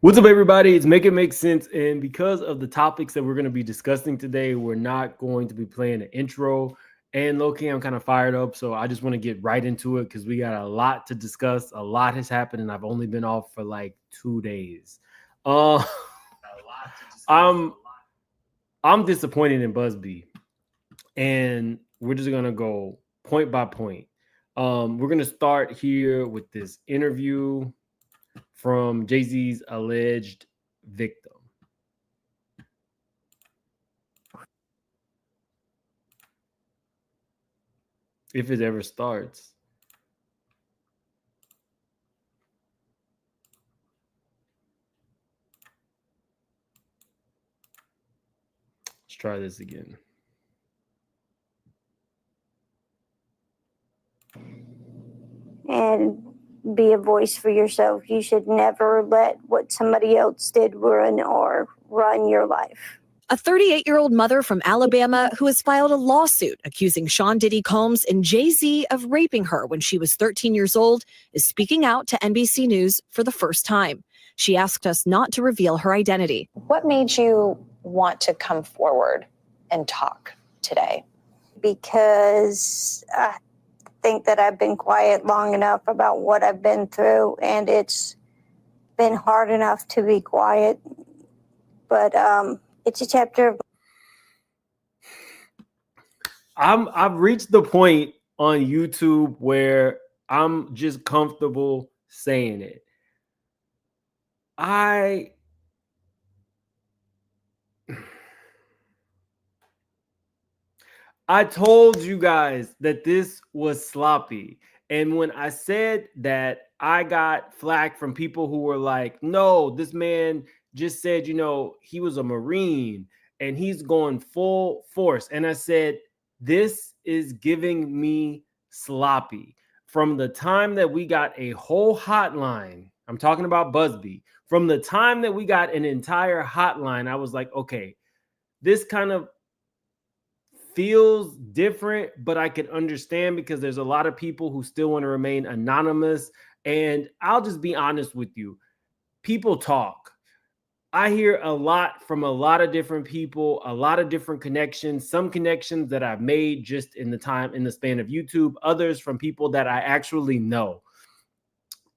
What's up, everybody? It's Make It Make Sense. And because of the topics that we're going to be discussing today, we're not going to be playing an intro. And low key, I'm kind of fired up. So I just want to get right into it because we got a lot to discuss. A lot has happened, and I've only been off for like 2 days. Uh, I'm I'm disappointed in Buzby, and we're just gonna go point by point. We're gonna start here with this interview from Jay-Z's alleged victim. If it ever starts. Let's try this again. And be a voice for yourself. You should never let what somebody else did run your life. A 38-year-old mother from Alabama who has filed a lawsuit accusing Sean Diddy Combs and Jay-Z of raping her when she was 13 years old is speaking out to NBC News for the first time. She asked us not to reveal her identity. What made you want to come forward and talk today? Because I think that I've been quiet long enough about what I've been through, and it's been hard enough to be quiet. But it's a chapter of. I've reached the point on YouTube where I'm just comfortable saying it. I told you guys that this was sloppy. And when I said that, I got flack from people who were like, no, this man just said, he was a Marine and he's going full force. And I said, this is giving me sloppy. From the time that we got a whole hotline, I'm talking about Buzby, from the time that we got an entire hotline, I was like, okay, this kind of feels different, but I can understand because there's a lot of people who still want to remain anonymous. And I'll just be honest with you. People talk. I hear a lot from a lot of different people, a lot of different connections, some connections that I've made just in the span of YouTube, others from people that I actually know.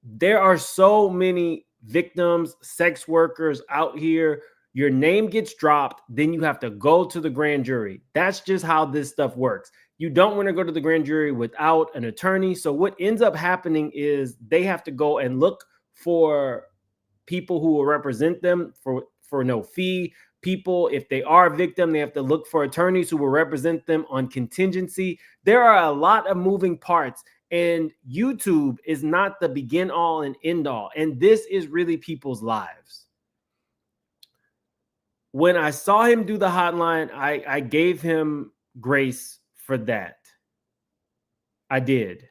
There are so many victims, sex workers out here. Your name gets dropped, then you have to go to the grand jury. That's just how this stuff works. You don't want to go to the grand jury without an attorney. So what ends up happening is they have to go and look for people who will represent them for no fee. People, if they are a victim, they have to look for attorneys who will represent them on contingency. There are a lot of moving parts, and YouTube is not the begin all and end all. And this is really people's lives. When I saw him do the hotline, I gave him grace for that. I did.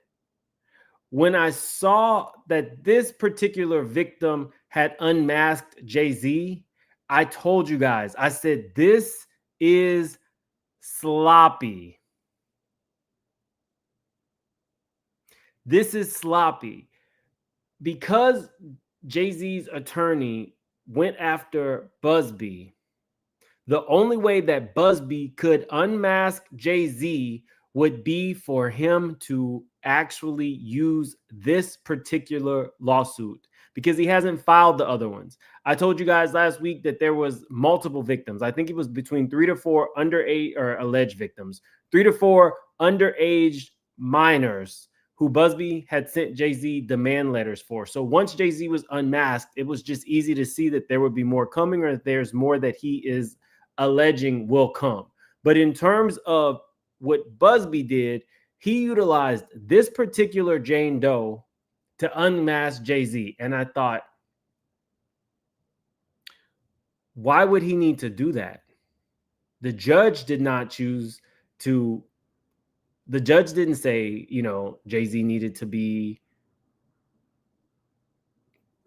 When I saw that this particular victim had unmasked Jay-Z, I told you guys, I said, this is sloppy. This is sloppy. Because Jay-Z's attorney went after Buzby, the only way that Buzby could unmask Jay-Z would be for him to actually use this particular lawsuit because he hasn't filed the other ones. I told you guys last week that there was multiple victims. I think it was between 3 to 4 underage or alleged victims, 3 to 4 underage minors who Buzby had sent Jay-Z demand letters for. So once Jay-Z was unmasked, it was just easy to see that there would be more coming or that there's more that he is alleging will come. But in terms of what Buzby did, he utilized this particular Jane Doe to unmask Jay-Z. And I thought, why would he need to do that? The judge did not choose to. The judge didn't say, Jay-Z needed to be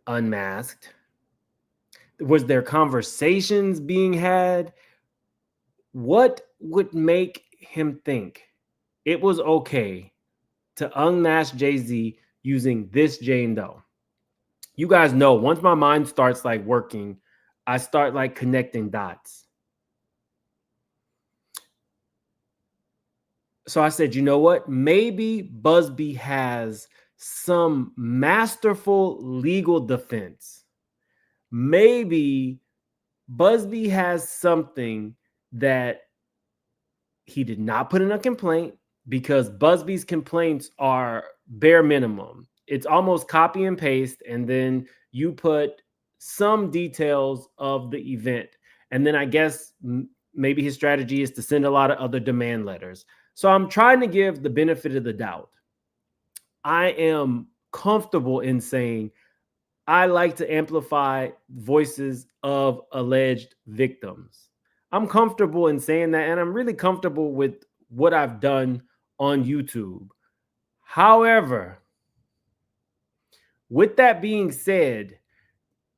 unmasked. Was there conversations being had? What would make him think it was okay to unmask Jay-Z using this Jane Doe? You guys know, once my mind starts like working, I start like connecting dots. So I said, you know what? Maybe Buzby has some masterful legal defense. Maybe Buzby has something that he did not put in a complaint, because Buzby's complaints are bare minimum. It's almost copy and paste, and then you put some details of the event. And then I guess maybe his strategy is to send a lot of other demand letters. So I'm trying to give the benefit of the doubt. I am comfortable in saying I like to amplify voices of alleged victims. I'm comfortable in saying that, and I'm really comfortable with what I've done on YouTube. However, with that being said,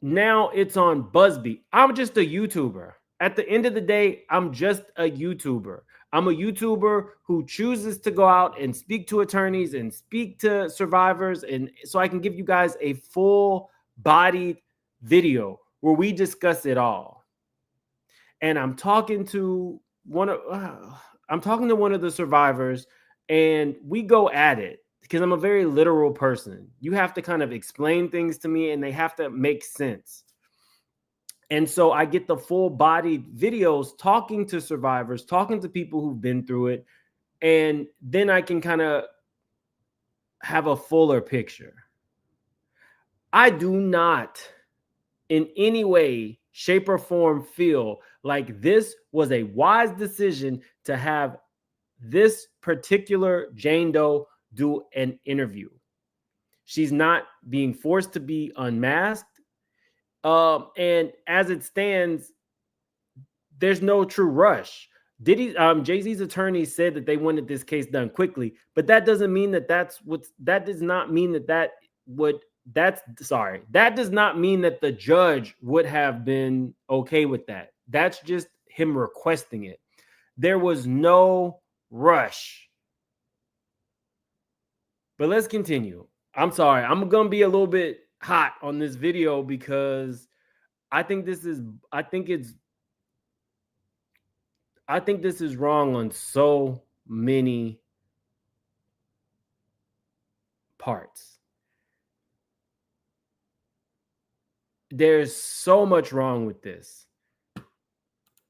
now it's on Buzby. I'm just a YouTuber. At the end of the day, I'm just a YouTuber. I'm a YouTuber who chooses to go out and speak to attorneys and speak to survivors, and so I can give you guys a full-bodied video where we discuss it all. And I'm talking to one of the survivors, and we go at it because I'm a very literal person. You have to kind of explain things to me, and they have to make sense. And so I get the full-bodied videos talking to survivors, talking to people who've been through it, and then I can kind of have a fuller picture. I do not in any way, shape, or form feel like this was a wise decision to have this particular Jane Doe do an interview. She's not being forced to be unmasked. And as it stands, there's no true rush. Jay-Z's attorney said that they wanted this case done quickly, but that doesn't mean that that does not mean that that does not mean that the judge would have been okay with that. That's just him requesting it. There was no rush. But let's continue. I'm sorry. I'm going to be a little bit hot on this video because I think this is wrong on so many parts. There's so much wrong with this.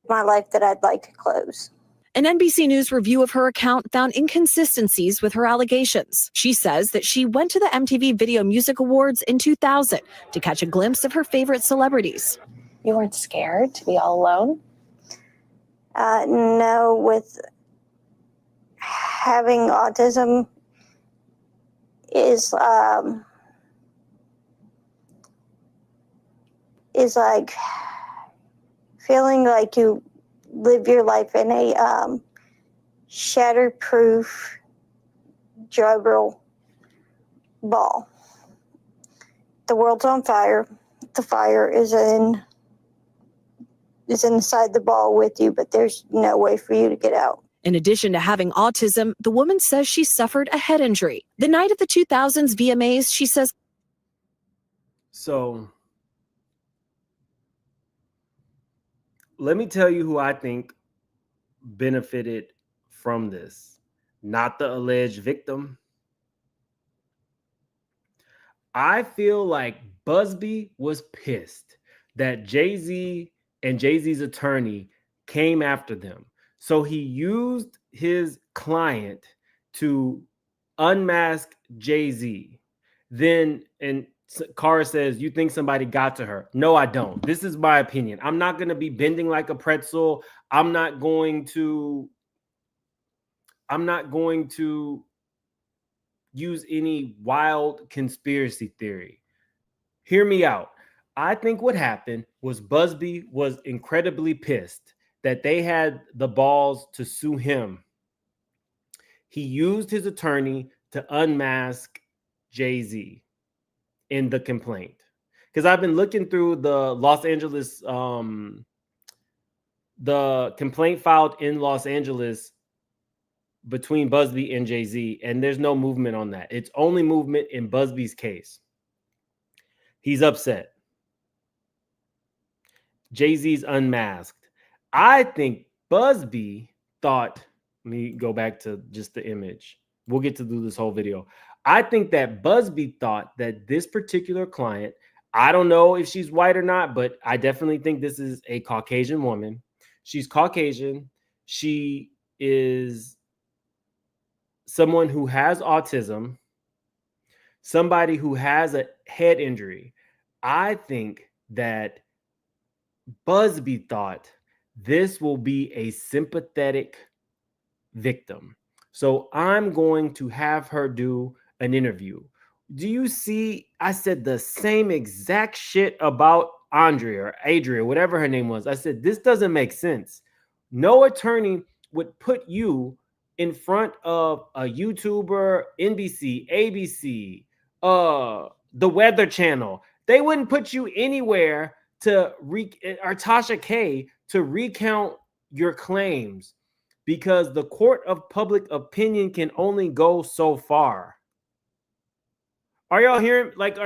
My life that I'd like to close. An NBC News review of her account found inconsistencies with her allegations. She says that she went to the MTV Video Music Awards in 2000 to catch a glimpse of her favorite celebrities. You weren't scared to be all alone? No, with having autism is like feeling like you live your life in a shatterproof juggle ball. The world's on fire. The fire is inside the ball with you, but there's no way for you to get out. In addition to having autism, the woman says she suffered a head injury. The night of the 2000s VMAs, she says. So let me tell you who I think benefited from this. Not the alleged victim. I feel like Buzby was pissed that Jay-Z and Jay-Z's attorney came after them. So he used his client to unmask Jay-Z. Then, and Cara says, you think somebody got to her? No, I don't. This is my opinion. I'm not going to be bending like a pretzel. I'm not going to use any wild conspiracy theory. Hear me out. I think what happened was Buzby was incredibly pissed that they had the balls to sue him. He used his attorney to unmask Jay-Z in the complaint. Because I've been looking through the Los Angeles, the complaint filed in Los Angeles between Buzby and Jay-Z, and there's no movement on that. It's only movement in Buzby's case. He's upset. Jay-Z's unmasked. I think Buzby thought, let me go back to just the image. We'll get to do this whole video. I think that Buzby thought that this particular client, I don't know if she's white or not, but I definitely think this is a Caucasian woman. She's Caucasian. She is someone who has autism, somebody who has a head injury. I think that Buzby thought this will be a sympathetic victim. So I'm going to have her do an interview. Do you see? I said the same exact shit about Andrea or Adria, whatever her name was. I said, this doesn't make sense. No attorney would put you in front of a YouTuber, NBC, ABC, the Weather Channel. They wouldn't put you anywhere to or Tasha K to recount your claims, because the court of public opinion can only go so far. Are y'all hearing? Like,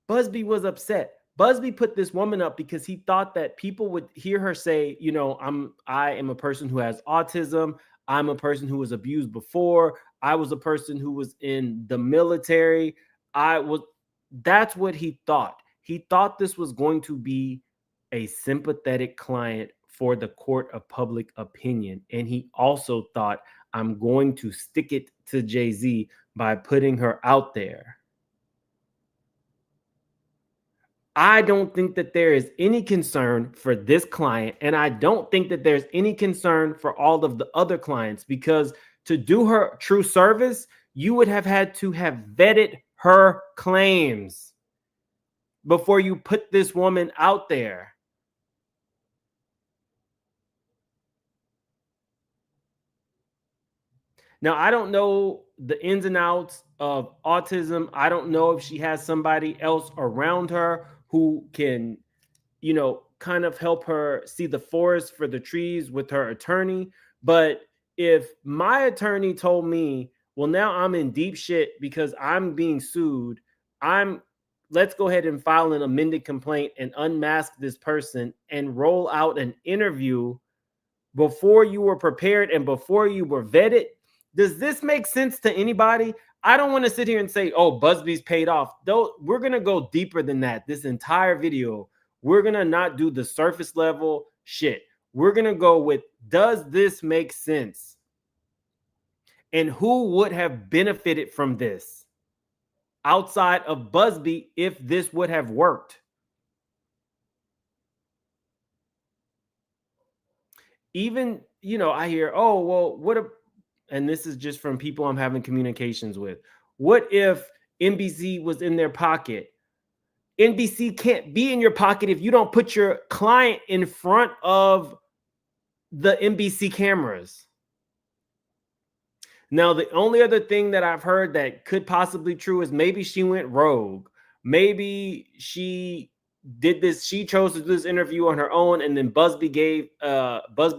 Buzby was upset. Buzby put this woman up because he thought that people would hear her say, you know, I am a person who has autism. I'm a person who was abused before. I was a person who was in the military. That's what he thought. He thought this was going to be a sympathetic client for the court of public opinion. And he also thought, I'm going to stick it to Jay-Z by putting her out there. I don't think that there is any concern for this client, and I don't think that there's any concern for all of the other clients, because to do her true service, you would have had to have vetted her claims before you put this woman out there. Now, I don't know the ins and outs of autism. I don't know if she has somebody else around her who can, you know, kind of help her see the forest for the trees with her attorney. But if my attorney told me, well, now I'm in deep shit because I'm being sued, let's go ahead and file an amended complaint and unmask this person and roll out an interview before you were prepared and before you were vetted. Does this make sense to anybody? I don't want to sit here and say, oh, Buzby's paid off. Though we're going to go deeper than that. This entire video, we're going to not do the surface level shit. We're going to go with, does this make sense? And who would have benefited from this outside of Buzby if this would have worked? Even, you know, I hear, oh, well, and this is just from people I'm having communications with. What if NBC was in their pocket? NBC can't be in your pocket if you don't put your client in front of the NBC cameras. Now, the only other thing that I've heard that could possibly be true is maybe she went rogue. Maybe she did this. She chose to do this interview on her own, and then Buzby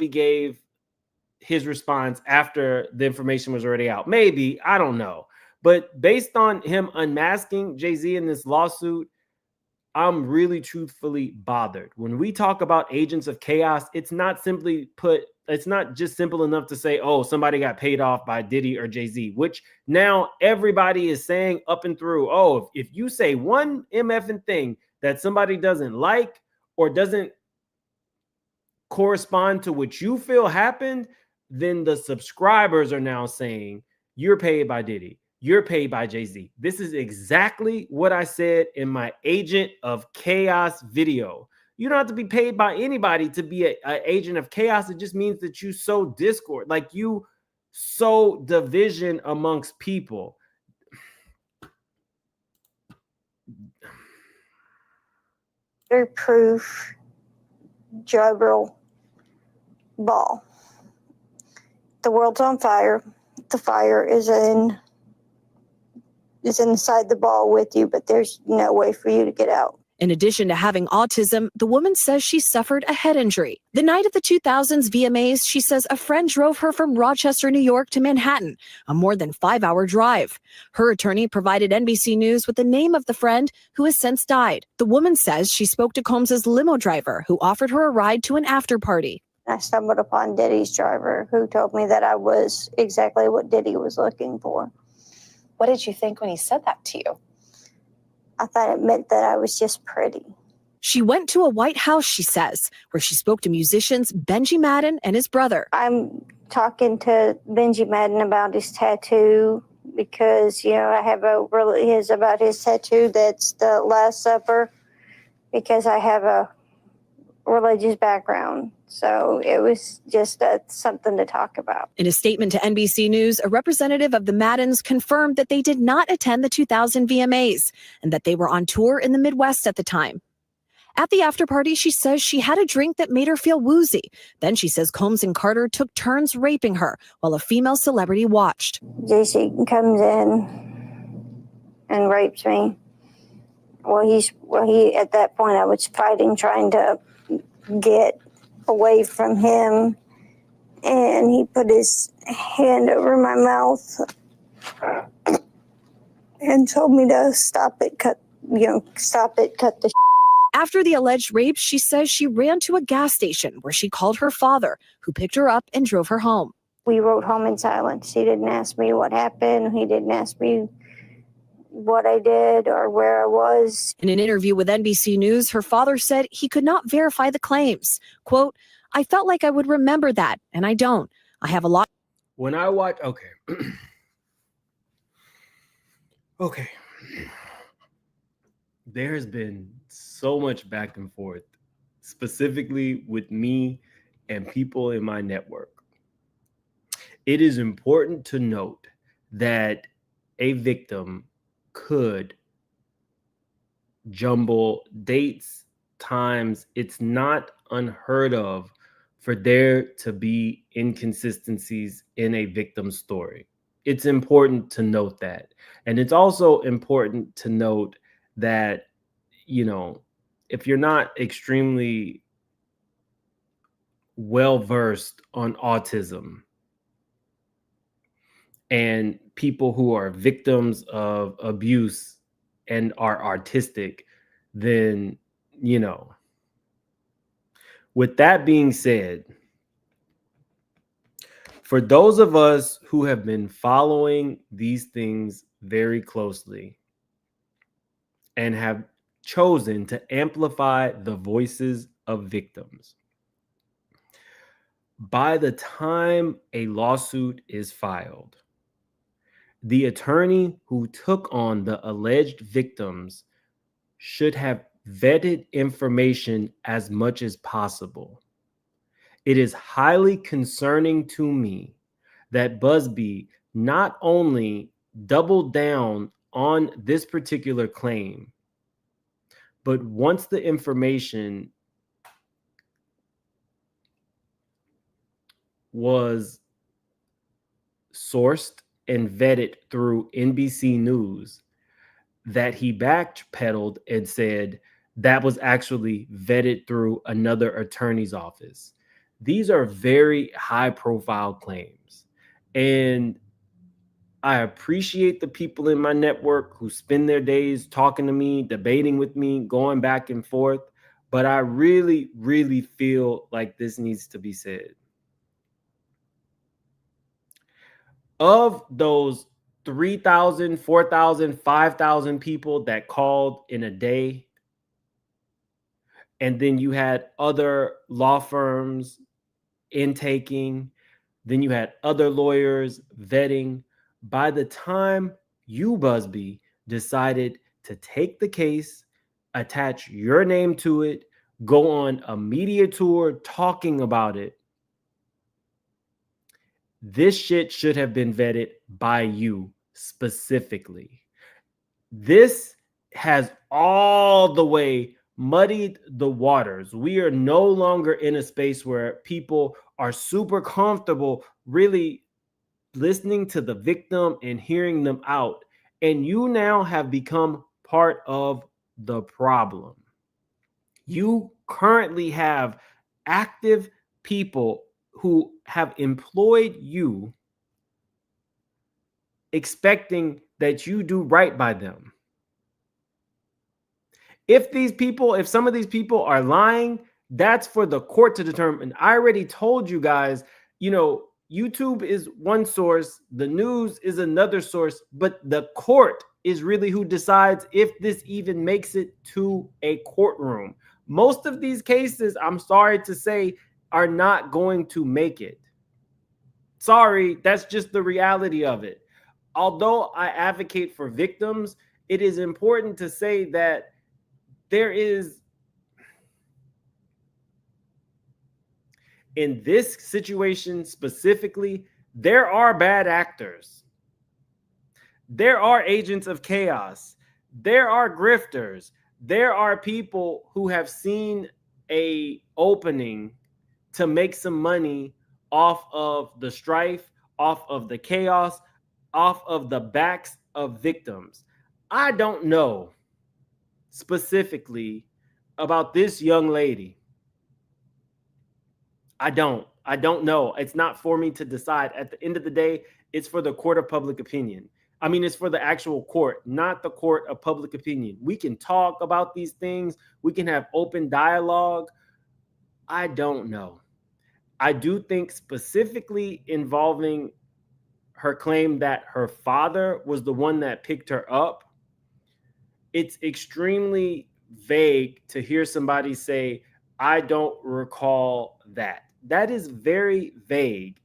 gave his response after the information was already out. Maybe, I don't know. But based on him unmasking Jay-Z in this lawsuit, I'm really truthfully bothered. When we talk about agents of chaos, it's not just simple enough to say, oh, somebody got paid off by Diddy or Jay-Z, which now everybody is saying up and through. Oh, if you say one MFing thing that somebody doesn't like or doesn't correspond to what you feel happened, then the subscribers are now saying you're paid by Diddy, you're paid by Jay-Z. This is exactly what I said in my Agent of Chaos video. You don't have to be paid by anybody to be an agent of chaos. It just means that you sow discord, like you sow division amongst people. Their proof, Juggerl ball. The world's on fire. The fire is inside the ball with you, but there's no way for you to get out. In addition to having autism, the woman says she suffered a head injury. The night of the 2000s VMAs, she says a friend drove her from Rochester, New York to Manhattan, a more than 5-hour drive. Her attorney provided NBC News with the name of the friend who has since died. The woman says she spoke to Combs's limo driver who offered her a ride to an after party. I stumbled upon Diddy's driver who told me that I was exactly what Diddy was looking for. What did you think when he said that to you? I thought it meant that I was just pretty. She went to a White House, she says, where she spoke to musicians Benji Madden and his brother. I'm talking to Benji Madden about his tattoo because, I have about his tattoo that's the Last Supper because I have a religious background. So it was just something to talk about. In a statement to NBC News, a representative of the Maddens confirmed that they did not attend the 2000 VMAs and that they were on tour in the Midwest at the time. At the after party, she says she had a drink that made her feel woozy. Then she says Combs and Carter took turns raping her while a female celebrity watched. JC comes in and rapes me. He at that point I was fighting, trying to get away from him, and he put his hand over my mouth and told me to stop it, cut the. After the alleged rape, she says she ran to a gas station where she called her father, who picked her up and drove her home. We rode home in silence. He didn't ask me what happened. He didn't ask me what I did or where I was. In an interview with NBC News, her father said he could not verify the claims. Quote, "I felt like I would remember that, and I don't. I have a lot." When I watch, okay. There has been so much back and forth, specifically with me and people in my network. It is important to note that a victim could jumble dates, times. It's not unheard of for there to be inconsistencies in a victim's story. It's important to note that. And it's also important to note that, if you're not extremely well versed on autism and people who are victims of abuse and are artistic, then, with that being said, for those of us who have been following these things very closely and have chosen to amplify the voices of victims, by the time a lawsuit is filed, the attorney who took on the alleged victims should have vetted information as much as possible. It is highly concerning to me that Buzby not only doubled down on this particular claim, but once the information was sourced and vetted through NBC News, that he backpedaled and said that was actually vetted through another attorney's office. These are very high-profile claims. And I appreciate the people in my network who spend their days talking to me, debating with me, going back and forth. But I really, really feel like this needs to be said. Of those 3,000, 4,000, 5,000 people that called in a day, and then you had other law firms intaking, then you had other lawyers vetting. By the time you, Buzby, decided to take the case, attach your name to it, go on a media tour talking about it, this shit should have been vetted by you specifically. This has all the way muddied the waters. We are no longer in a space where people are super comfortable really listening to the victim and hearing them out. And you now have become part of the problem. You currently have active people who have employed you expecting that you do right by them. If some of these people are lying, that's for the court to determine. I already told you guys, YouTube is one source, the news is another source, but the court is really who decides if this even makes it to a courtroom. Most of these cases, I'm sorry to say, are not going to make it. Sorry, that's just the reality of it. Although I advocate for victims, it is important to say that there is, in this situation specifically, there are bad actors. There are agents of chaos. There are grifters. There are people who have seen an opening to make some money off of the strife, off of the chaos, off of the backs of victims. I don't know specifically about this young lady. I don't know. It's not for me to decide. At the end of the day, it's for the court of public opinion. I mean, it's for the actual court, not the court of public opinion. We can talk about these things. We can have open dialogue. I don't know. I do think specifically involving her claim that her father was the one that picked her up, it's extremely vague to hear somebody say, I don't recall that. That is very vague.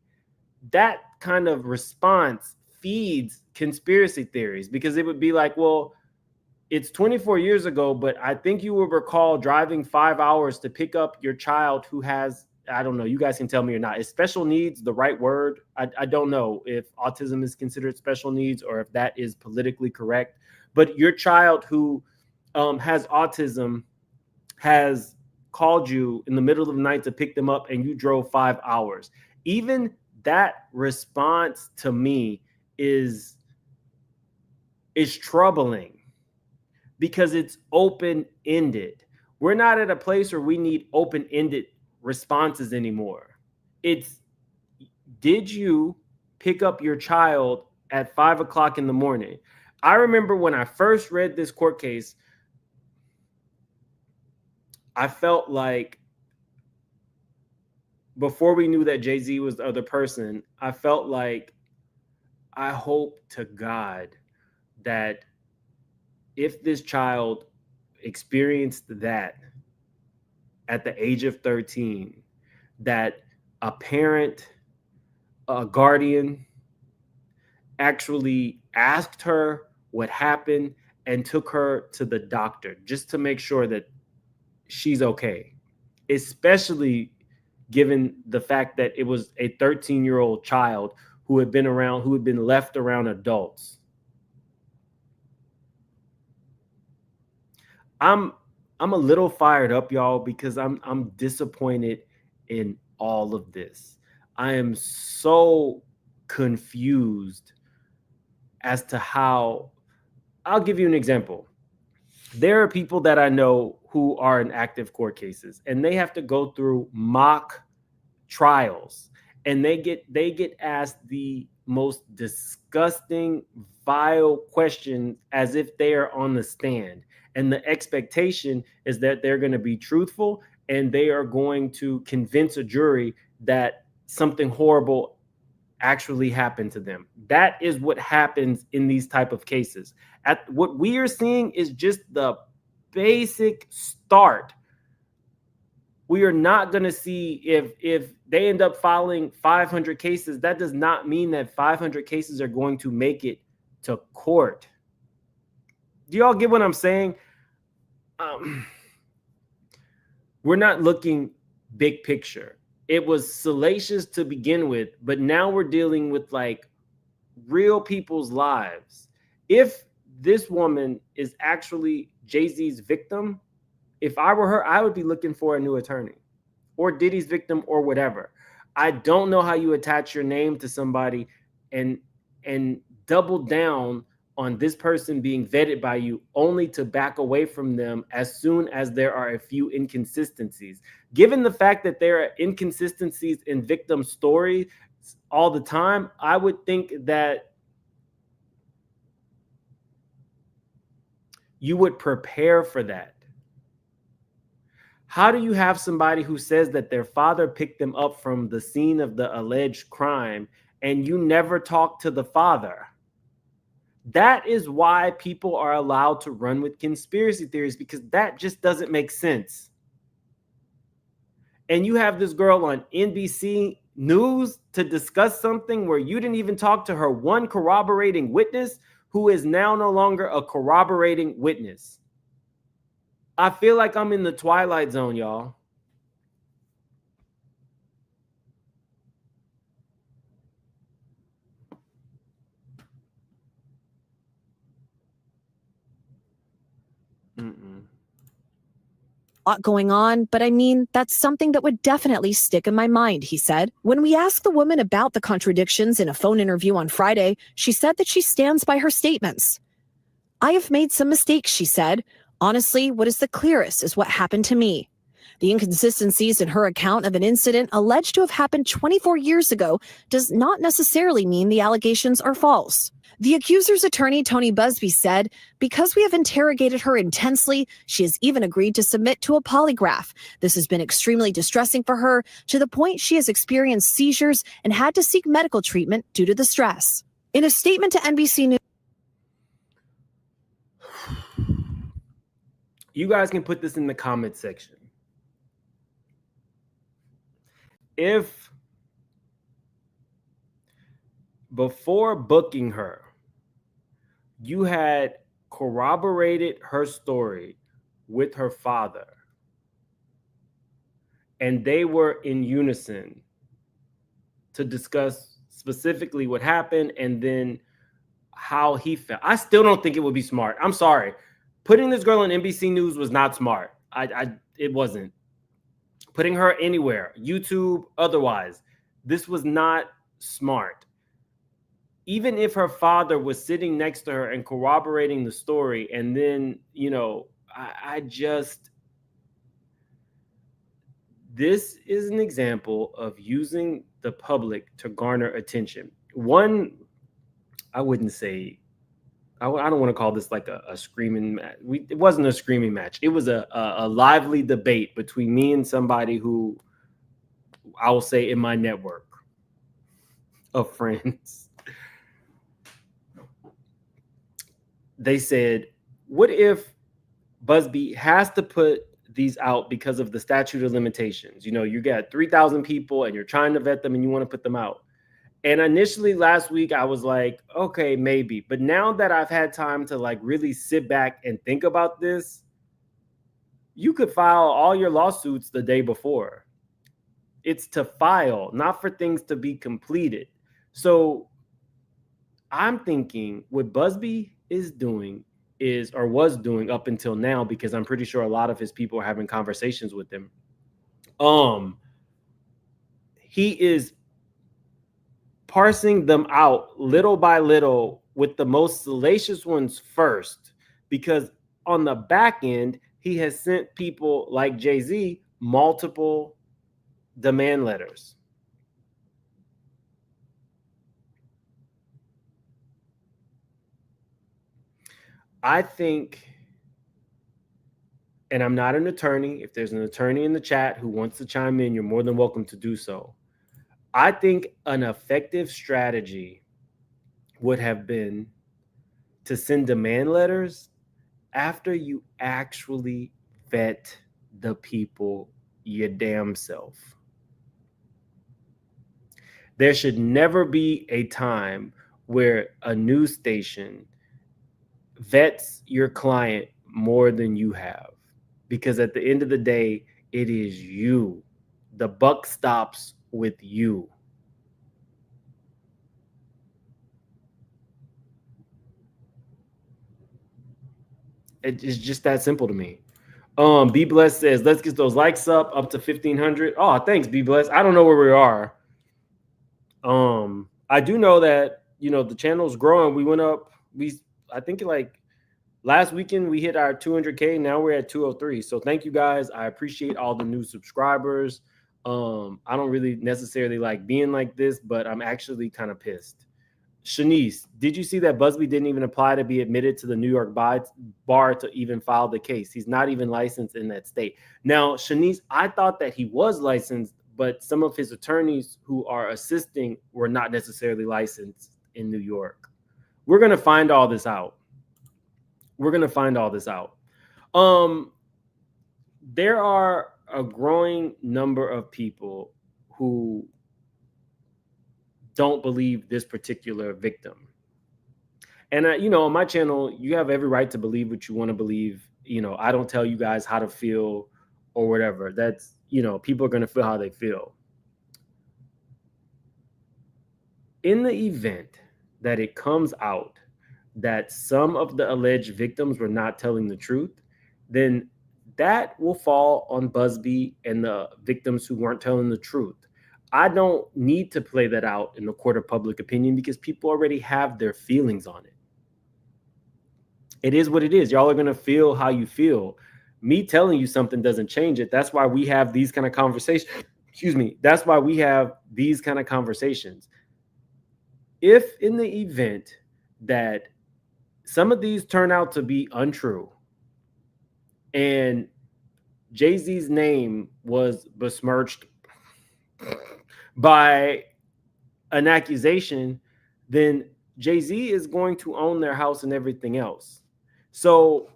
That kind of response feeds conspiracy theories, because it would be like, well, it's 24 years ago, but I think you will recall driving 5 hours to pick up your child who has, I don't know, you guys can tell me or not. Is special needs the right word? I don't know if autism is considered special needs or if that is politically correct. But your child who has autism has called you in the middle of the night to pick them up, and you drove 5 hours. Even that response to me is troubling, because it's open-ended. We're not at a place where we need open-ended responses anymore. It's, did you pick up your child at 5 o'clock in the morning? I remember when I first read this court case, I felt like, before we knew that Jay-Z was the other person, I felt like, I hope to God that if this child experienced that at the age of 13, that a parent, a guardian, actually asked her what happened and took her to the doctor just to make sure that she's okay, especially given the fact that it was a 13-year-old child who had been left around adults. I'm a little fired up, y'all, because I'm disappointed in all of this. I am so confused as to how. I'll give you an example. There are people that I know who are in active court cases, and they have to go through mock trials, and they get asked the most disgusting, vile questions as if they are on the stand. And the expectation is that they're going to be truthful, and they are going to convince a jury that something horrible actually happened to them. That is what happens in these type of cases. What we are seeing is just the basic start. We are not going to see if they end up filing 500 cases. That does not mean that 500 cases are going to make it to court. Do y'all get what I'm saying? We're not looking big picture. It was salacious to begin with, but now we're dealing with like real people's lives. If this woman is actually Jay-Z's victim, if I were her, I would be looking for a new attorney, or Diddy's victim, or whatever. I don't know how you attach your name to somebody and double down on this person being vetted by you only to back away from them as soon as there are a few inconsistencies. Given the fact that there are inconsistencies in victim stories all the time, I would think that you would prepare for that. How do you have somebody who says that their father picked them up from the scene of the alleged crime and you never talk to the father? That is why people are allowed to run with conspiracy theories, because that just doesn't make sense. And you have this girl on NBC News to discuss something where you didn't even talk to her one corroborating witness, who is now no longer a corroborating witness. I feel like I'm in the Twilight Zone, y'all. Lot going on, but I mean, that's something that would definitely stick in my mind, he said. When we asked the woman about the contradictions in a phone interview on Friday, she said that she stands by her statements. I have made some mistakes, she said. Honestly, what is the clearest is what happened to me. The inconsistencies in her account of an incident alleged to have happened 24 years ago does not necessarily mean the allegations are false. The accuser's attorney, Tony Buzby, said, because we have interrogated her intensely, she has even agreed to submit to a polygraph. This has been extremely distressing for her, to the point she has experienced seizures and had to seek medical treatment due to the stress. In a statement to NBC News, you guys can put this in the comment section. If before booking her, you had corroborated her story with her father, and they were in unison to discuss specifically what happened and then how he felt, I still don't think it would be smart. I'm sorry. Putting this girl on NBC News was not smart. It wasn't. Putting her anywhere, YouTube, otherwise, this was not smart. Even if her father was sitting next to her and corroborating the story, and then, this is an example of using the public to garner attention. One, I wouldn't say, I don't want to call this like a screaming match. It wasn't a screaming match. It was a lively debate between me and somebody who I will say in my network of friends. They said, what if Buzby has to put these out because of the statute of limitations? You got 3,000 people and you're trying to vet them and you want to put them out. And initially last week, I was like, okay, maybe. But now that I've had time to really sit back and think about this, you could file all your lawsuits the day before. It's to file, not for things to be completed. So I'm thinking what Buzby is doing was doing up until now, because I'm pretty sure a lot of his people are having conversations with him. He is parsing them out little by little with the most salacious ones first, because on the back end, he has sent people like Jay-Z multiple demand letters. I think, and I'm not an attorney, if there's an attorney in the chat who wants to chime in, you're more than welcome to do so. I think an effective strategy would have been to send demand letters after you actually vet the people your damn self. There should never be a time where a news station vets your client more than you have, because at the end of the day, it is you. The buck stops with you. It's just that simple to me. Be Blessed says, let's get those likes up to 1,500. Oh, thanks, Be Blessed. I don't know where we are. I do know that, the channel's growing. We went up, we I think like last weekend we hit our 200K. Now we're at 203. So thank you guys. I appreciate all the new subscribers. I don't really necessarily like being like this, but I'm actually kind of pissed. Shanice, did you see that Buzby didn't even apply to be admitted to the New York bar to even file the case? He's not even licensed in that state. Now, Shanice, I thought that he was licensed, but some of his attorneys who are assisting were not necessarily licensed in New York. We're going to find all this out. There are a growing number of people who don't believe this particular victim. And, on my channel, you have every right to believe what you want to believe. I don't tell you guys how to feel or whatever. That's, people are going to feel how they feel. In the event that it comes out that some of the alleged victims were not telling the truth, then that will fall on Buzby and the victims who weren't telling the truth. I don't need to play that out in the court of public opinion because people already have their feelings on it. It is what it is. Y'all are going to feel how you feel. Me telling you something doesn't change it. That's why we have these kind of conversations. That's why we have these kind of conversations. If in the event that some of these turn out to be untrue and Jay-Z's name was besmirched by an accusation, then Jay-Z is going to own their house and everything else. So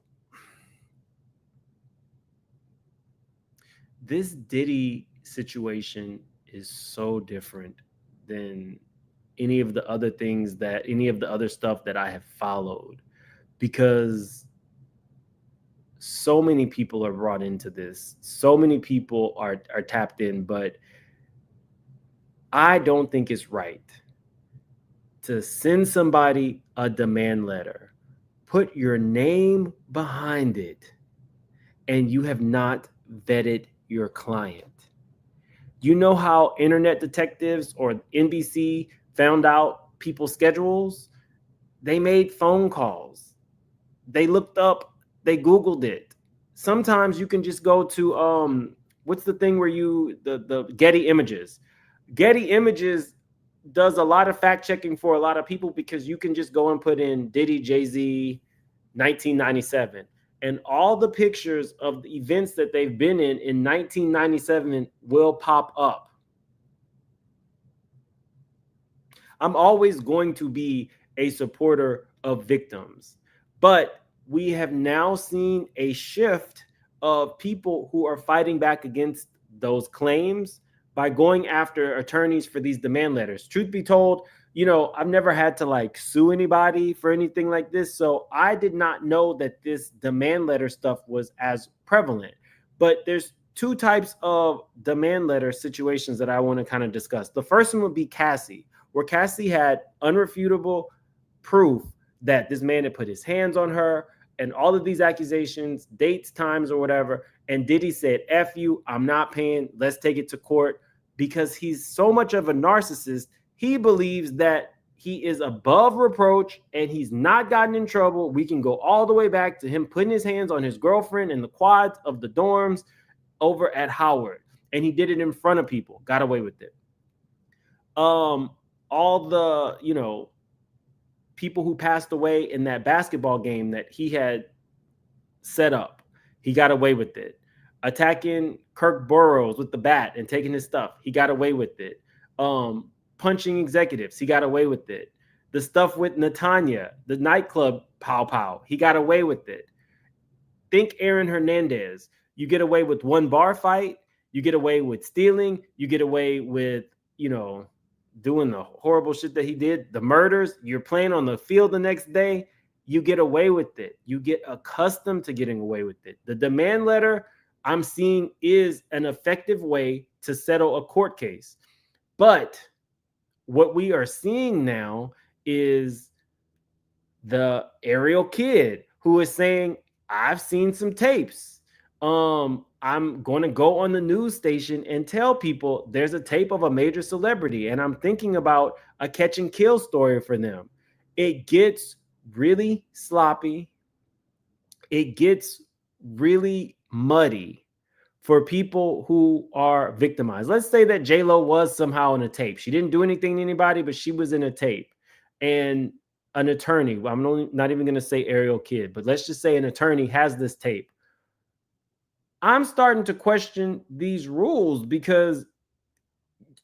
this Diddy situation is so different than any of the other stuff that I have followed, because so many people are brought into this. So many people are tapped in, but I don't think it's right to send somebody a demand letter, put your name behind it, and you have not vetted your client. You know how internet detectives or NBC found out people's schedules? They made phone calls. They looked up, they Googled it. Sometimes you can just go to, what's the thing where the Getty Images. Getty Images does a lot of fact checking for a lot of people because you can just go and put in Diddy, Jay-Z, 1997. And all the pictures of the events that they've been in 1997 will pop up. I'm always going to be a supporter of victims, but we have now seen a shift of people who are fighting back against those claims by going after attorneys for these demand letters. Truth be told, I've never had to sue anybody for anything like this. So I did not know that this demand letter stuff was as prevalent. But there's two types of demand letter situations that I want to kind of discuss. The first one would be Cassie, where Cassie had unrefutable proof that this man had put his hands on her and all of these accusations, dates, times, or whatever. And Diddy said, F you, I'm not paying. Let's take it to court. Because he's so much of a narcissist, he believes that he is above reproach and he's not gotten in trouble. We can go all the way back to him putting his hands on his girlfriend in the quads of the dorms over at Howard. And he did it in front of people, got away with it. All the, people who passed away in that basketball game that he had set up, he got away with it. Attacking Kirk Burrows with the bat and taking his stuff, he got away with it. Punching executives, he got away with it. The stuff with Natanya, the nightclub pow, he got away with it. Think Aaron Hernandez. You get away with one bar fight, you get away with stealing, you get away with, doing the horrible shit that he did, the murders, you're playing on the field the next day, you get away with it. You get accustomed to getting away with it. The demand letter I'm seeing is an effective way to settle a court case. But what we are seeing now is the Ariel kid who is saying, I've seen some tapes. I'm going to go on the news station and tell people there's a tape of a major celebrity, and I'm thinking about a catch and kill story for them. It gets really sloppy. It gets really muddy for people who are victimized. Let's say that J-Lo was somehow in a tape. She didn't do anything to anybody, but she was in a tape. And an attorney, not even going to say Ariel Kidd, but let's just say an attorney has this tape. I'm starting to question these rules because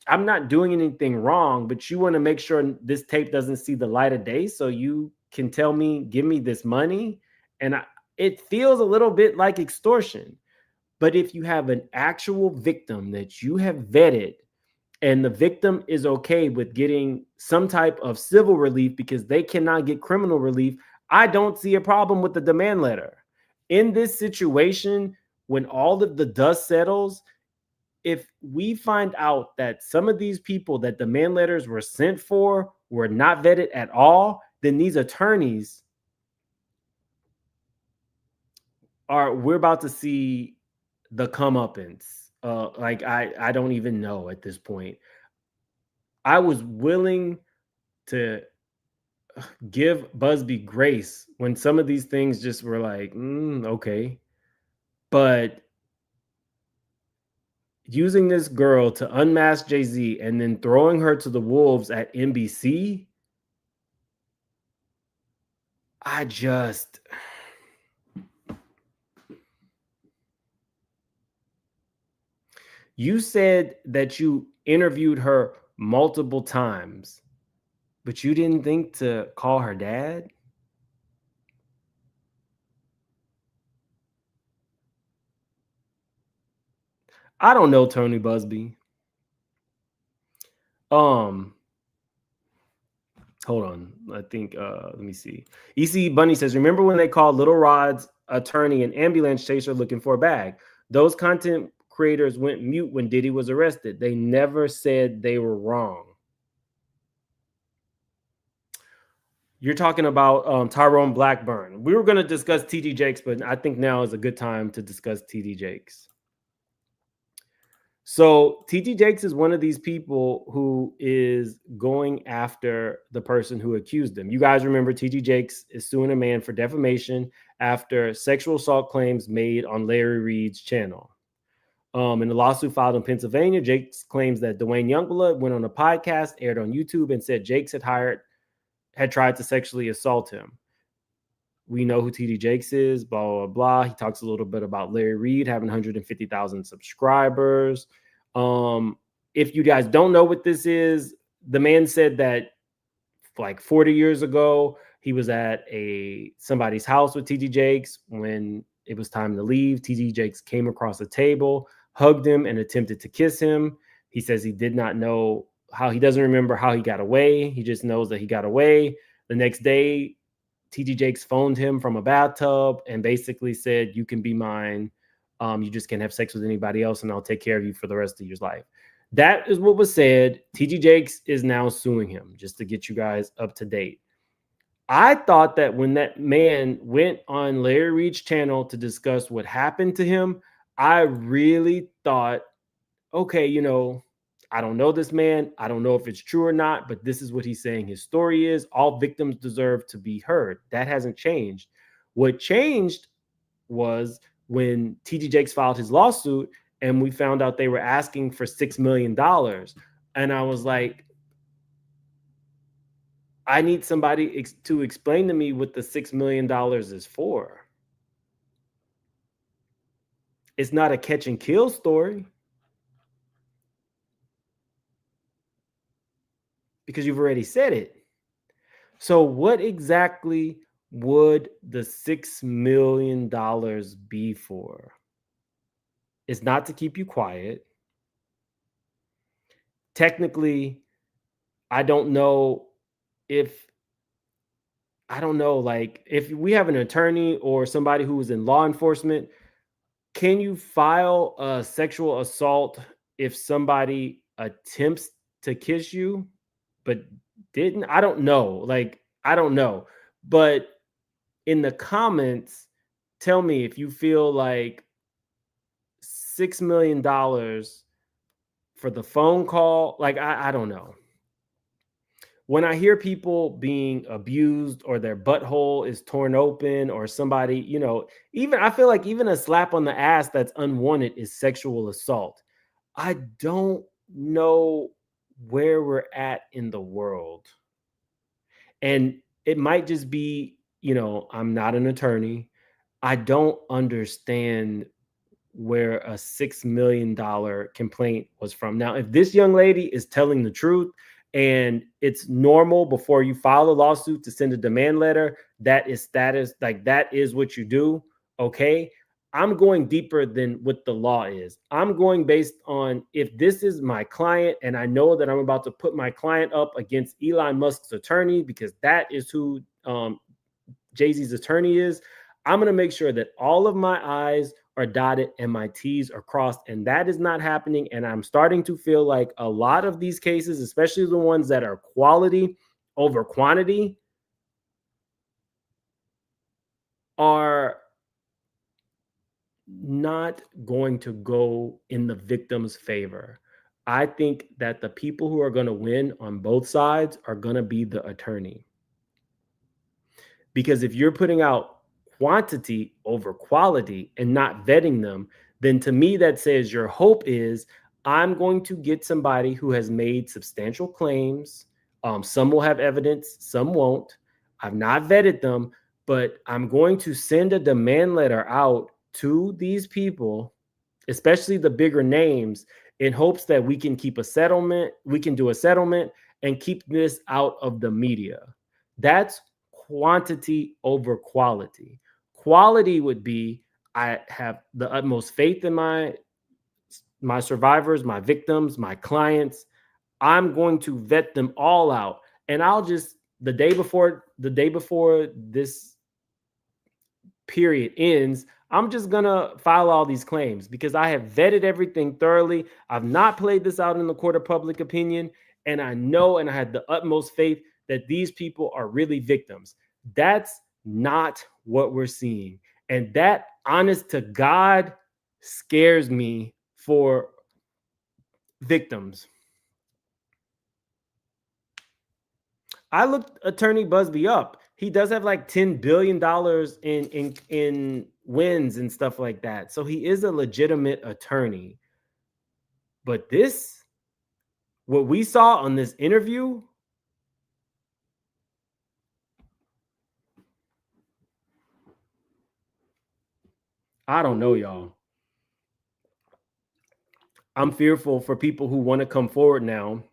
I'm not doing anything wrong, but you want to make sure this tape doesn't see the light of day so you can tell me, give me this money. And it feels a little bit like extortion. But if you have an actual victim that you have vetted and the victim is okay with getting some type of civil relief because they cannot get criminal relief, I don't see a problem with the demand letter. In this situation, when all of the dust settles, if we find out that some of these people that demand letters were sent for were not vetted at all, then these attorneys we're about to see the comeuppance. Like I don't even know at this point. I was willing to give Buzby grace when some of these things just were like, okay. But using this girl to unmask Jay-Z and then throwing her to the wolves at NBC, you said that you interviewed her multiple times, but you didn't think to call her dad? I don't know, Tony Buzby. Hold on. I think let me see. EC Bunny says, remember when they called Little Rod's attorney an ambulance chaser looking for a bag? Those content creators went mute when Diddy was arrested. They never said they were wrong. You're talking about Tyrone Blackburn. We were going to discuss TD Jakes, but I think now is a good time to discuss TD Jakes. So TD Jakes is one of these people who is going after the person who accused him. You guys remember TD Jakes is suing a man for defamation after sexual assault claims made on Larry Reid's channel. In the lawsuit filed in Pennsylvania, Jakes claims that Dwayne Youngblood went on a podcast, aired on YouTube, and said Jakes had tried to sexually assault him. We know who TD Jakes is, blah, blah, blah. He talks a little bit about Larry Reid having 150,000 subscribers. If you guys don't know what this is, the man said that like 40 years ago, he was at somebody's house with TD Jakes. When it was time to leave, TD Jakes came across the table, hugged him, and attempted to kiss him. He says he did not know he doesn't remember how he got away. He just knows that he got away. The next day, TD Jakes phoned him from a bathtub and basically said, you can be mine. You just can't have sex with anybody else, and I'll take care of you for the rest of your life. That is what was said. TD Jakes is now suing him, just to get you guys up to date. I thought that when that man went on Larry Reid's channel to discuss what happened to him, I really thought, okay, I don't know this man. I don't know if it's true or not, but this is what he's saying his story is. All victims deserve to be heard. That hasn't changed. What changed was when TD Jakes filed his lawsuit and we found out they were asking for $6 million. And I was like, I need somebody to explain to me what the $6 million is for. It's not a catch and kill story. Because you've already said it. So what exactly would the $6 million be for? It's not to keep you quiet. Technically, I don't know if we have an attorney or somebody who is in law enforcement, can you file a sexual assault if somebody attempts to kiss you but didn't? I don't know. I don't know. But in the comments, tell me if you feel like $6 million for the phone call. I don't know. when I hear people being abused or their butthole is torn open or somebody, even I feel like even a slap on the ass that's unwanted is sexual assault. I don't know where we're at in the world. And it might just be, I'm not an attorney. I don't understand where a $6 million complaint was from. Now, if this young lady is telling the truth and it's normal before you file a lawsuit to send a demand letter, that is status, like that is what you do. Okay. I'm going deeper than what the law is. I'm going based on if this is my client and I know that I'm about to put my client up against Elon Musk's attorney because that is who Jay-Z's attorney is. I'm going to make sure that all of my I's are dotted and my T's are crossed. And that is not happening. And I'm starting to feel like a lot of these cases, especially the ones that are quality over quantity, are not going to go in the victim's favor. I think that the people who are going to win on both sides are going to be the attorney. Because if you're putting out quantity over quality and not vetting them, then to me that says your hope is I'm going to get somebody who has made substantial claims. Some will have evidence, some won't. I've not vetted them, but I'm going to send a demand letter out to these people, especially the bigger names, in hopes that we can keep a settlement, we can do a settlement and keep this out of the media. That's quantity over quality. Quality would be I have the utmost faith in my survivors, my victims, my clients. I'm going to vet them all out. And I'll just the day before this period ends, I'm just going to file all these claims because I have vetted everything thoroughly. I've not played this out in the court of public opinion. And I know and I had the utmost faith that these people are really victims. That's not what we're seeing. And that, honest to God, scares me for victims. I looked attorney Buzby up. He does have like $10 billion in wins and stuff like that. So he is a legitimate attorney. But this, what we saw on this interview, I don't know, y'all. I'm fearful for people who want to come forward now.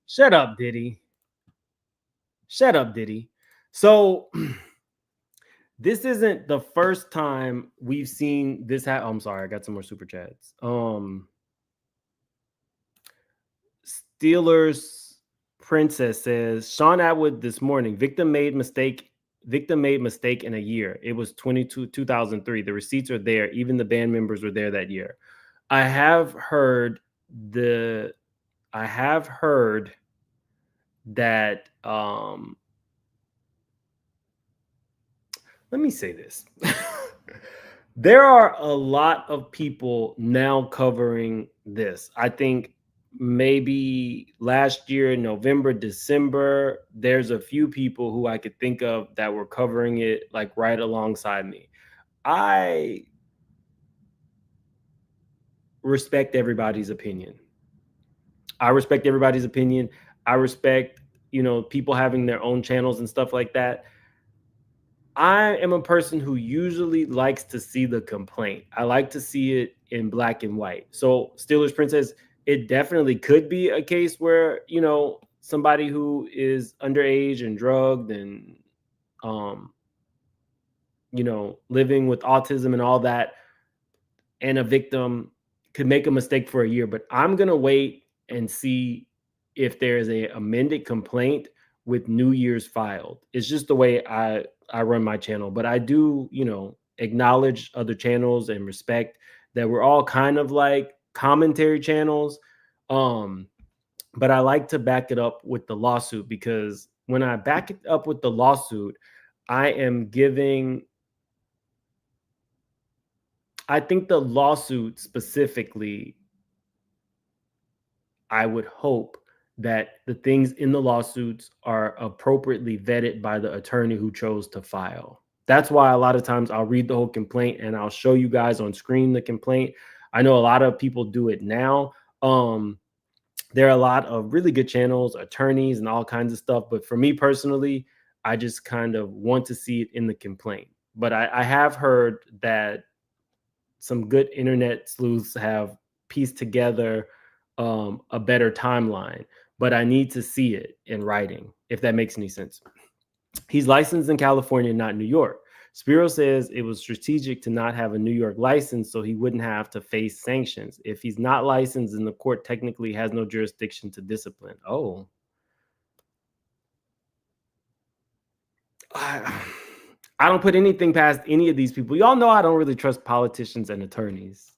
Shut up, Diddy. Shut up, Diddy. So this isn't the first time we've seen this happen. I'm sorry, I got some more super chats. Steelers Princess says Sean Atwood this morning. Victim made mistake in a year. It was 2003. The receipts are there. Even the band members were there that year. I have heard that let me say this. There are a lot of people now covering this. I think maybe last year, November, December, there's a few people who I could think of that were covering it like right alongside me. I respect everybody's opinion. I respect everybody's opinion. I respect, people having their own channels and stuff like that. I am a person who usually likes to see the complaint. I like to see it in black and white. So Steelers Princess, it definitely could be a case where, somebody who is underage and drugged and, living with autism and all that, and a victim could make a mistake for a year. But I'm going to wait and see if there's a amended complaint with New Year's filed. It's just the way I run my channel. But I do, acknowledge other channels and respect that we're all kind of like commentary channels. But I like to back it up with the lawsuit, because when I back it up with the lawsuit, I think the lawsuit specifically, I would hope that the things in the lawsuits are appropriately vetted by the attorney who chose to file. That's why a lot of times I'll read the whole complaint and I'll show you guys on screen the complaint. I know a lot of people do it now. There are a lot of really good channels, attorneys, and all kinds of stuff. But for me personally, I just kind of want to see it in the complaint. But I have heard that some good internet sleuths have pieced together a better timeline, but I need to see it in writing, if that makes any sense. He's licensed in California, not New York. Spiro says it was strategic to not have a New York license so he wouldn't have to face sanctions. If he's not licensed, then the court technically has no jurisdiction to discipline. Oh. I don't put anything past any of these people. Y'all know I don't really trust politicians and attorneys.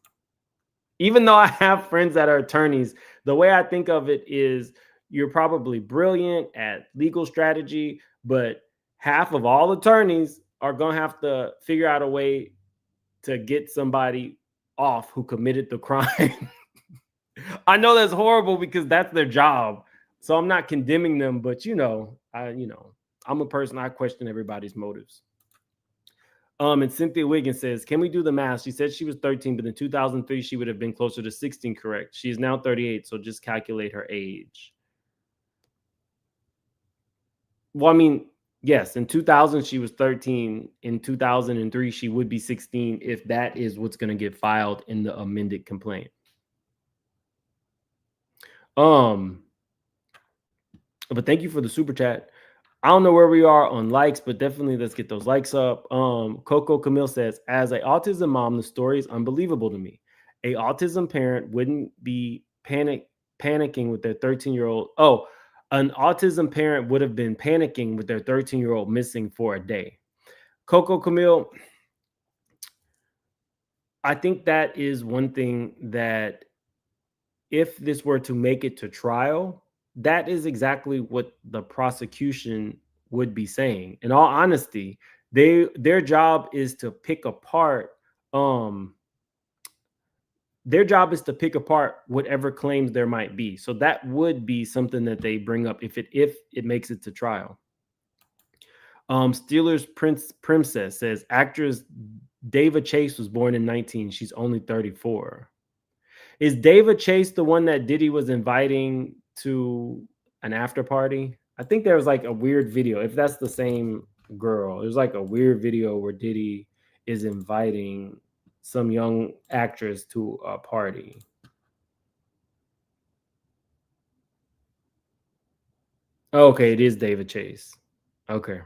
Even though I have friends that are attorneys, the way I think of it is you're probably brilliant at legal strategy, but half of all attorneys are going to have to figure out a way to get somebody off who committed the crime. I know that's horrible because that's their job. So I'm not condemning them, but I'm a person, I question everybody's motives. And Cynthia Wiggins says, can we do the math? She said she was 13, but in 2003, she would have been closer to 16, correct? She is now 38, so just calculate her age. Well, I mean, yes, in 2000, she was 13. In 2003, she would be 16 if that is what's going to get filed in the amended complaint. But thank you for the super chat. I don't know where we are on likes, but definitely let's get those likes up. Coco Camille says, as an autism mom, the story is unbelievable to me. A autism parent wouldn't be panicking with their 13-year-old. Oh, an autism parent would have been panicking with their 13-year-old missing for a day. Coco Camille, I think that is one thing that if this were to make it to trial, that is exactly what the prosecution would be saying. In all honesty, their job is to pick apart whatever claims there might be. So that would be something that they bring up if it makes it to trial. Steelers Princess says actress Dava Chase was born in 19. She's only 34. Is Dava Chase the one that Diddy was inviting to an after party? I think there was like a weird video. If that's the same girl, there's like a weird video where Diddy is inviting some young actress to a party. Okay, it is Dava Chase. Okay.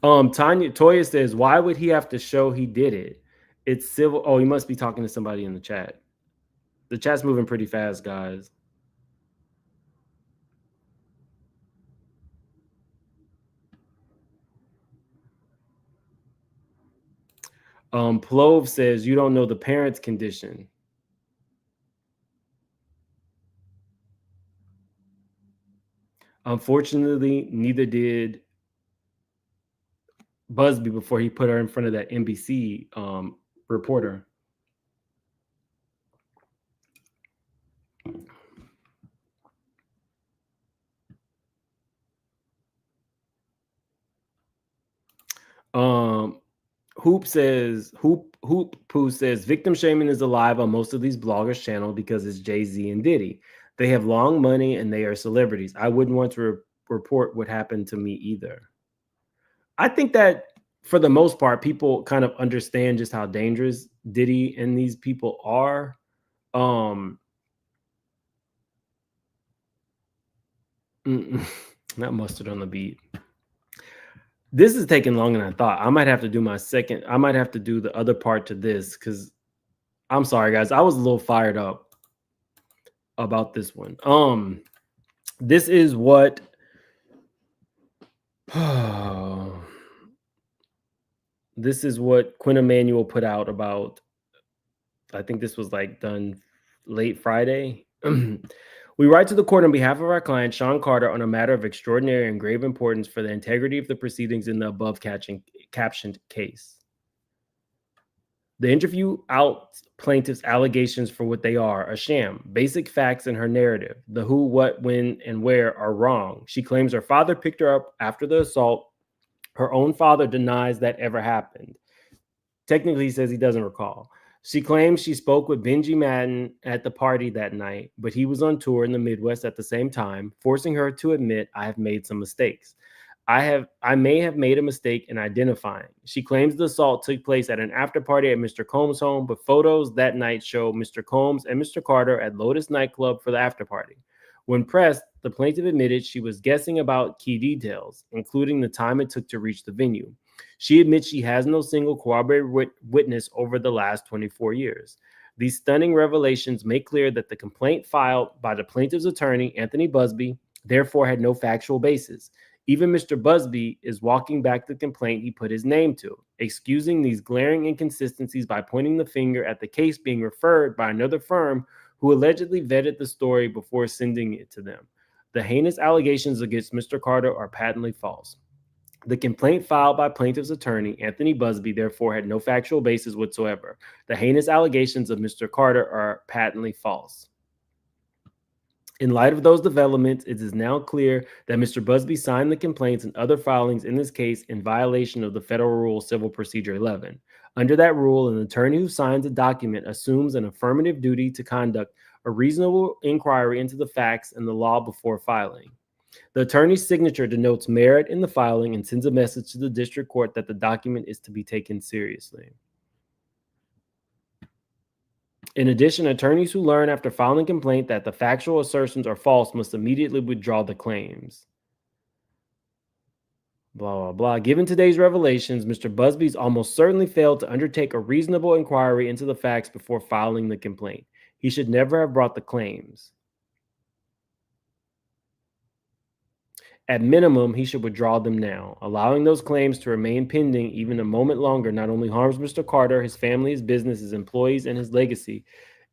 Toya says, why would he have to show he did it? It's civil. Oh, he must be talking to somebody in the chat. The chat's moving pretty fast, guys. Plove says, you don't know the parent's condition. Unfortunately, neither did Buzby before he put her in front of that NBC reporter. Hoop Poo says victim shaming is alive on most of these bloggers' channel because it's Jay-Z and Diddy. They have long money and they are celebrities. I wouldn't want to report what happened to me either. I think that for the most part, people kind of understand just how dangerous Diddy and these people are. Not mustard on the beat. This is taking longer than I thought. I might have to do the other part to this because I'm sorry, guys. I was a little fired up about this one. This is what this is what Quinn Emanuel put out about. I think this was like done late Friday. We write to the court on behalf of our client, Sean Carter, on a matter of extraordinary and grave importance for the integrity of the proceedings in the above captioned case. The interview out plaintiff's allegations for what they are, a sham. Basic facts in her narrative, the who, what, when, and where are wrong. She claims her father picked her up after the assault. Her own father denies that ever happened. Technically, he says he doesn't recall. She claims she spoke with Benji Madden at the party that night, but he was on tour in the Midwest at the same time, forcing her to admit, I have made some mistakes. I may have made a mistake in identifying. She claims the assault took place at an after party at Mr. Combs' home, but photos that night show Mr. Combs and Mr. Carter at Lotus nightclub for the after party. When pressed, the plaintiff admitted she was guessing about key details, including the time it took to reach the venue. She admits she has no single corroborated witness over the last 24 years. These stunning revelations make clear that the complaint filed by the plaintiff's attorney, Anthony Buzby, therefore had no factual basis. Even Mr. Buzby is walking back the complaint he put his name to, excusing these glaring inconsistencies by pointing the finger at the case being referred by another firm who allegedly vetted the story before sending it to them. The heinous allegations against Mr. Carter are patently false. The complaint filed by plaintiff's attorney, Anthony Buzby, therefore had no factual basis whatsoever. The heinous allegations of Mr. Carter are patently false. In light of those developments, it is now clear that Mr. Buzby signed the complaints and other filings in this case in violation of the Federal Rule Civil Procedure 11. Under that rule, an attorney who signs a document assumes an affirmative duty to conduct a reasonable inquiry into the facts and the law before filing. The attorney's signature denotes merit in the filing and sends a message to the district court that the document is to be taken seriously. In addition, attorneys who learn after filing a complaint that the factual assertions are false must immediately withdraw the claims. Blah, blah, blah. Given today's revelations, Mr. Busby's almost certainly failed to undertake a reasonable inquiry into the facts before filing the complaint. He should never have brought the claims. At minimum, he should withdraw them now. Allowing those claims to remain pending even a moment longer not only harms Mr. Carter, his family, his business, his employees, and his legacy,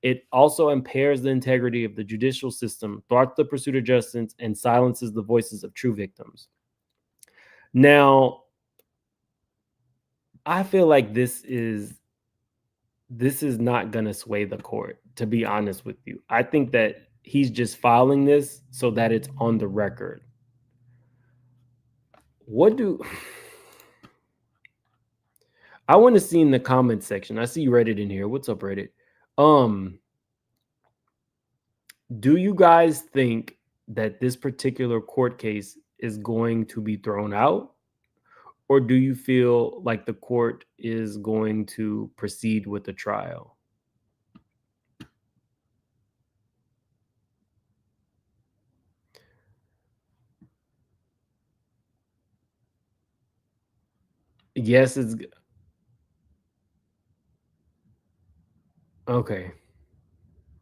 it also impairs the integrity of the judicial system, thwarts the pursuit of justice, and silences the voices of true victims. Now, I feel like this is not going to sway the court, to be honest with you. I think that he's just filing this so that it's on the record. I want to see in the comments section. I see Reddit in here. What's up, Reddit? Do you guys think that this particular court case is going to be thrown out? Or do you feel like the court is going to proceed with the trial? Yes, it's okay.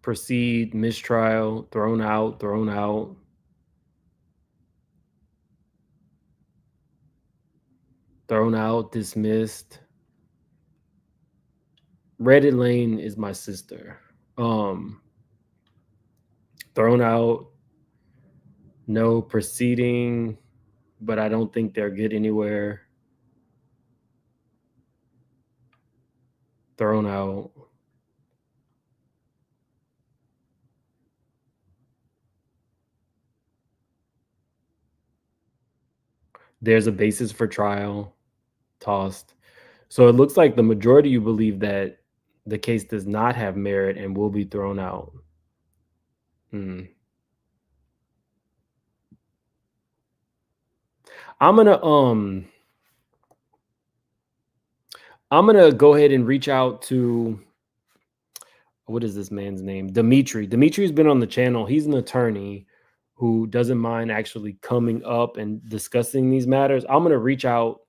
Proceed, mistrial, thrown out, thrown out. Thrown out, dismissed. Reddit Lane is my sister. Thrown out, no proceeding, but I don't think they'll get anywhere. Thrown out. There's a basis for trial. tossed. So it looks like the majority of you believe that the case does not have merit and will be thrown out. I'm gonna go ahead and reach out to, what is this man's name? Dimitri. Dimitri's been on the channel. He's an attorney who doesn't mind actually coming up and discussing these matters. I'm gonna reach out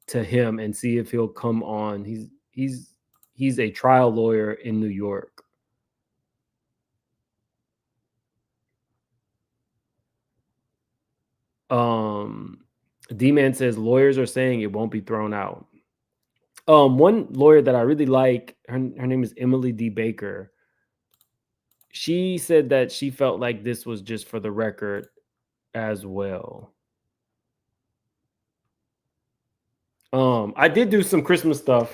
to him and see if he'll come on. He's a trial lawyer in New York. D-Man says lawyers are saying it won't be thrown out. One lawyer that I really like, her name is Emily D. Baker. She said that she felt like this was just for the record as well. I did do some Christmas stuff.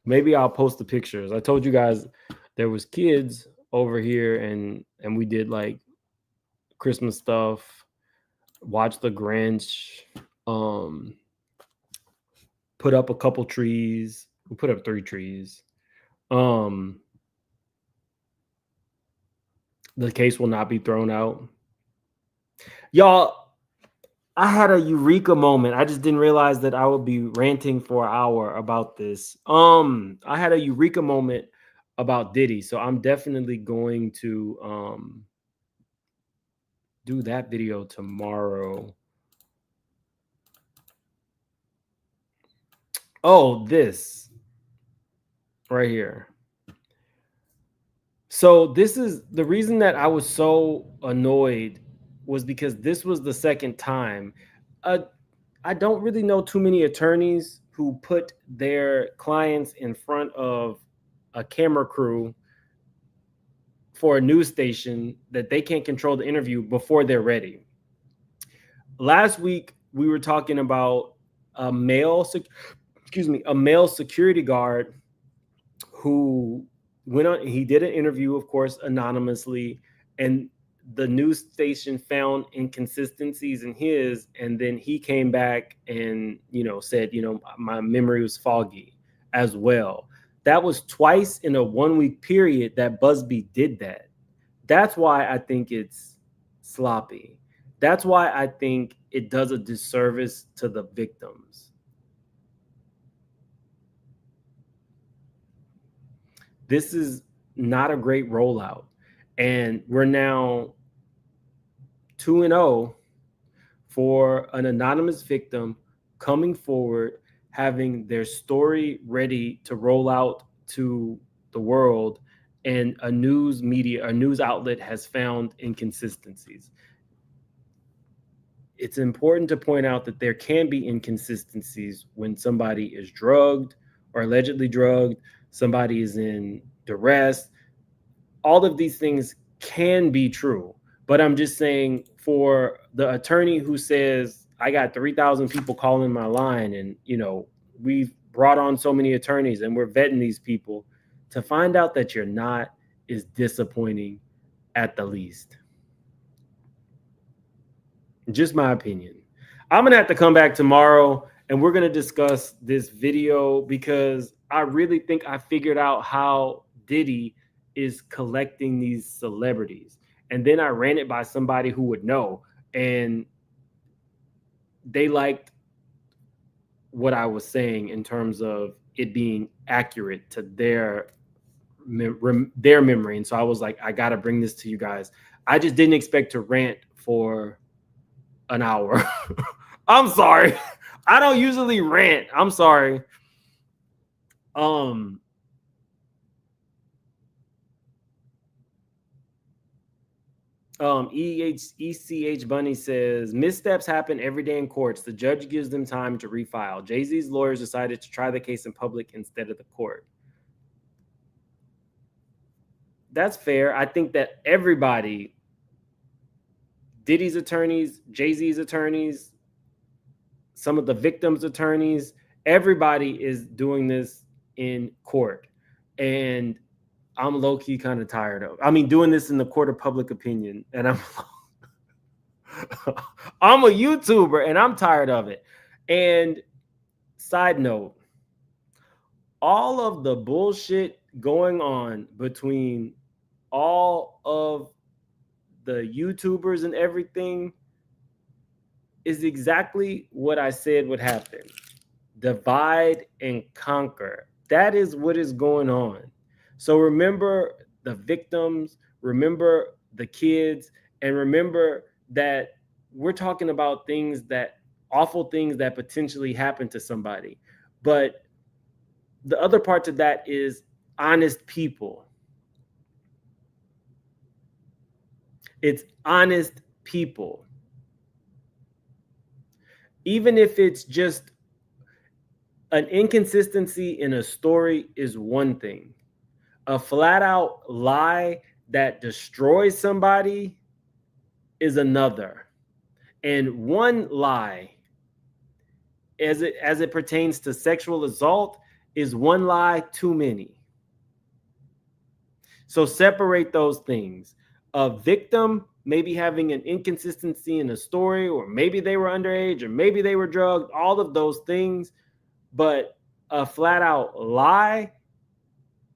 Maybe I'll post the pictures. I told you guys there was kids over here and we did like Christmas stuff. Watch the Grinch. Put up a couple trees. We put up 3 trees. The case will not be thrown out. Y'all, I had a eureka moment. I just didn't realize that I would be ranting for an hour about this. I had a eureka moment about Diddy. So I'm definitely going to do that video tomorrow. Oh, this right here. So this is the reason that I was so annoyed, was because this was the second time. I don't really know too many attorneys who put their clients in front of a camera crew for a news station that they can't control the interview before they're ready. Last week, we were talking about a male security guard who went on. He did an interview, of course, anonymously, and the news station found inconsistencies in his, and then he came back and said, my memory was foggy as well. That was twice in a 1-week period that Buzby did that. That's why I think it's sloppy. That's why I think it does a disservice to the victims. This is not a great rollout. And we're now 2-0 for an anonymous victim coming forward, having their story ready to roll out to the world, and a news outlet has found inconsistencies. It's important to point out that there can be inconsistencies when somebody is drugged or allegedly drugged, somebody is in duress. All of these things can be true. But I'm just saying, for the attorney who says, I got 3,000 people calling my line, and we've brought on so many attorneys and we're vetting these people, to find out that you're not is disappointing at the least. Just my opinion. I'm going to have to come back tomorrow and we're going to discuss this video, because I really think I figured out how Diddy is collecting these celebrities. And then I ran it by somebody who would know, and they liked what I was saying in terms of it being accurate to their memory. And so I was like, I got to bring this to you guys. I just didn't expect to rant for an hour. I'm sorry. I don't usually rant. I'm sorry. ECH Bunny says, missteps happen every day in courts. The judge gives them time to refile. Jay-Z's lawyers decided to try the case in public instead of the court. That's fair. I think that everybody, Diddy's attorneys, Jay-Z's attorneys, some of the victims' attorneys, everybody is doing this in court. And I'm low-key kind of tired of. I mean, doing this in the court of public opinion, and I'm a YouTuber, and I'm tired of it. And side note, all of the bullshit going on between all of the YouTubers and everything is exactly what I said would happen. Divide and conquer. That is what is going on. So remember the victims, remember the kids, and remember that we're talking about things that awful things that potentially happen to somebody. But the other part to that is honest people. It's honest people. Even if it's just an inconsistency in a story is one thing. A flat out lie that destroys somebody is another. And one lie, as it pertains to sexual assault, is one lie too many. So separate those things. A victim maybe having an inconsistency in a story, or maybe they were underage, or maybe they were drugged, all of those things. But a flat out lie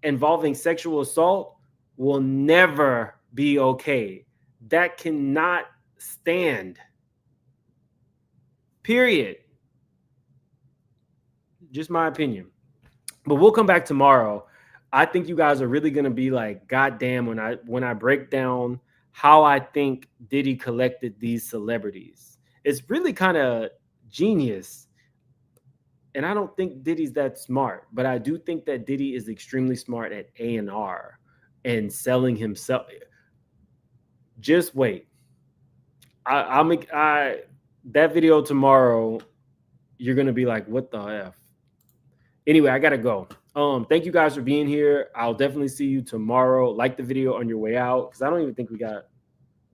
involving sexual assault will never be okay. That cannot stand. Period. Just my opinion. But we'll come back tomorrow. I think you guys are really going to be like, God damn, when I break down how I think Diddy collected these celebrities. It's really kind of genius. And I don't think Diddy's that smart, but I do think that Diddy is extremely smart at A&R and selling himself. Just wait. I'll make that video tomorrow. You're gonna be like, what the F? Anyway, I gotta go. Thank you guys for being here. I'll definitely see you tomorrow. Like the video on your way out, because I don't even think we got.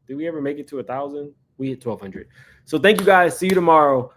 Did we ever make it to 1,000? We hit 1,200. So thank you guys. See you tomorrow.